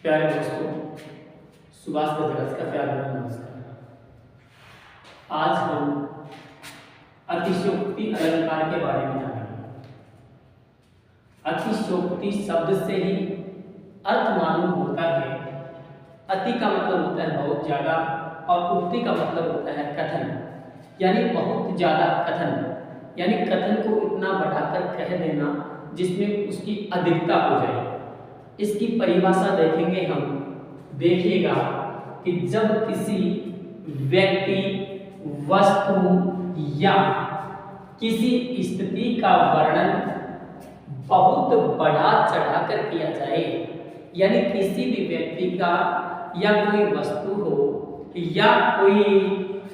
प्यारे दोस्तों, सुभाष गजराज का प्यार भरा नमस्कार। आज हम अतिशयोक्ति अलंकार के बारे में जानेंगे। अतिशयोक्ति शब्द से ही अर्थ मालूम होता है। अति का मतलब होता है बहुत ज्यादा और उक्ति का मतलब होता है कथन, यानी बहुत ज्यादा कथन, यानी कथन को इतना बढ़ाकर कह देना जिसमें उसकी अधिकता हो जाए। इसकी परिभाषा देखेंगे हम, देखिएगा कि जब किसी व्यक्ति, वस्तु या किसी स्थिति का वर्णन बहुत बढ़ा चढ़ाकर किया जाए, यानी किसी भी व्यक्ति का या कोई वस्तु हो या कोई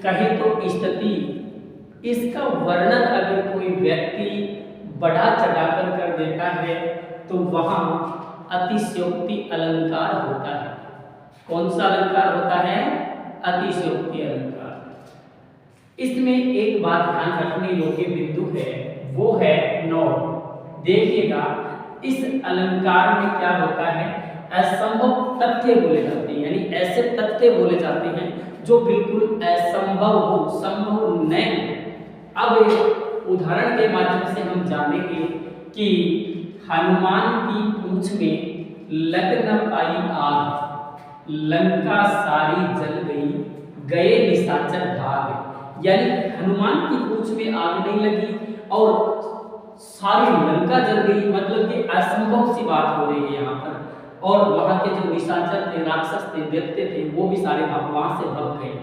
कहे तो स्थिति, इसका वर्णन अगर कोई व्यक्ति बढ़ा चढ़ाकर कर देता है तो वहां अतिशयोक्ति अलंकार होता है। कौन सा अलंकार होता है? अतिशयोक्ति अलंकार। इसमें एक बात ध्यान रखने योग्य बिंदु है, वो है नोट। देखिएगा इस अलंकार में क्या होता है, असंभव तथ्य बोले जाते हैं, यानी ऐसे तथ्य बोले जाते हैं जो बिल्कुल असंभव हो, संभव नहीं। अब एक उदाहरण के माध्यम से हम जानेंगे कि हनुमान की पूंछ में लग न पाई आग, लंका सारी जल गई, गए निशाचर भाग। यानी हनुमान की पूंछ में आग नहीं लगी और सारी लंका जल गई, मतलब कि असंभव सी बात हो रही है यहाँ पर। और वहां के जो निशाचर थे, राक्षस थे, दैत्य थे, वो भी सारे वहां से भाग गए।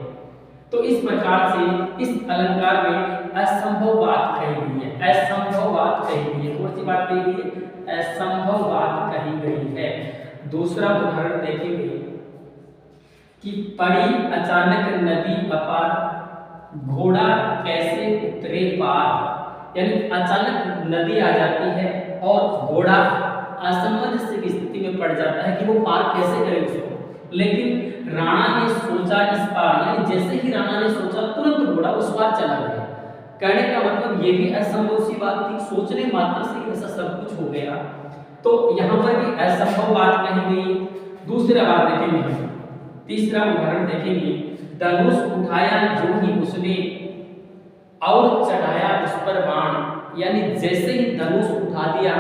तो इस प्रकार से इस अलंकार में असंभव बात कही गई है, असंभव बात कही गई है। कौन सी बात कही गई है? असंभव बात कही गई है। दूसरा उदाहरण देखेंगे कि पड़ी अचानक नदी अपार, घोड़ा कैसे उतरे पार। यानी अचानक नदी आ जाती है और घोड़ा असमंजस की स्थिति में पड़ जाता है कि वो पार कैसे करे उसको। लेकिन राणा ने सोचा इस पार, यानी जैसे ही राणा ने सोचा तुरंत घोड़ा उस पार चला गया। कहने का मतलब ये भी असंभव सी बात थी, सोचने मात्र से ऐसा सब कुछ हो गया। तो यहाँ पर भी असंभव बात कही गई। दूसरा बात देखेंगे हम, तीसरा उदाहरण देखेंगे, धनुष उठाया जो ही उसने और चढ़ाया उस पर बाण। यानी जैसे ही धनुष उठा दिया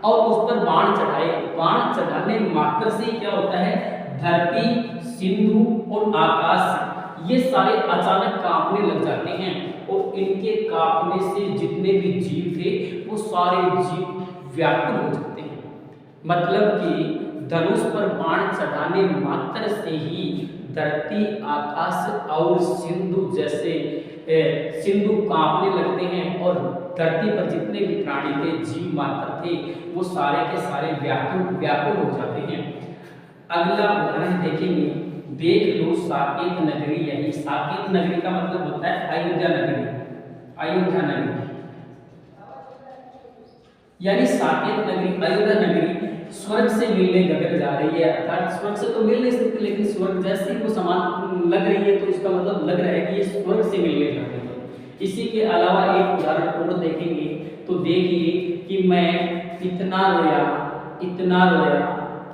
और उस पर बाण चढ़ाए, बाण चढ़ाने मात्र से क्या होता है, धरती, सिंधु और आकाश ये सारे अचानक कांपने लग जाते हैं और इनके कांपने से जितने भी जीव थे वो सारे जीव व्याकुल हो जाते हैं। मतलब कि धनुष पर बाण चढ़ाने मात्र से ही धरती, आकाश और सिंधु जैसे सिंधु कांपने लगते हैं और धरती पर जितने भी प्राणी थे, जीव मात्र थे, वो सारे के सारे व्याकुल हो जाते हैं। अगला उदाहरण देखेंगे, देख लो साकेत नगरी। यही साकेत नगरी का मतलब होता है अयोध्या नगरी, अयोध्या नगरी। यानी साकेत नगरी, अयोध्या नगरी स्वर्ग से मिलने गगन जा रही है। अर्थात स्वर्ग से तो मिल नहीं सकती, लेकिन स्वर्ग जैसे ही वो समान लग रही है तो इसका मतलब लग रहा है कि ये स्वर्ग से मिलने जा रही है। इसी के अलावा एक उदाहरण और देखेंगे तो देखिए कि मैं इतना रोया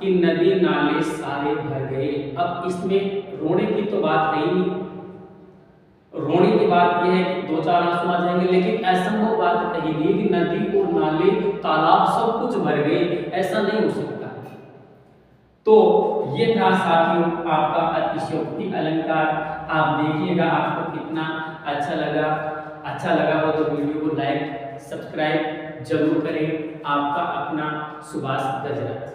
कि नदी नाले सारे भर गए। अब इसमें रोने की तो बात है ही नहीं, रोने की बात यह है कि दो चार आंसू आ जाएंगे, लेकिन असंभव बात कही गई कि नदी और नाले, तालाब सब कुछ भर गए, ऐसा नहीं हो सकता। तो ये था साथियों आपका अतिशयोक्ति अलंकार। आप देखिएगा आपको कितना अच्छा लगा। अच्छा लगा हो तो वीडियो को लाइक, सब्सक्राइब जरूर करें। आपका अपना सुभाष गजराज।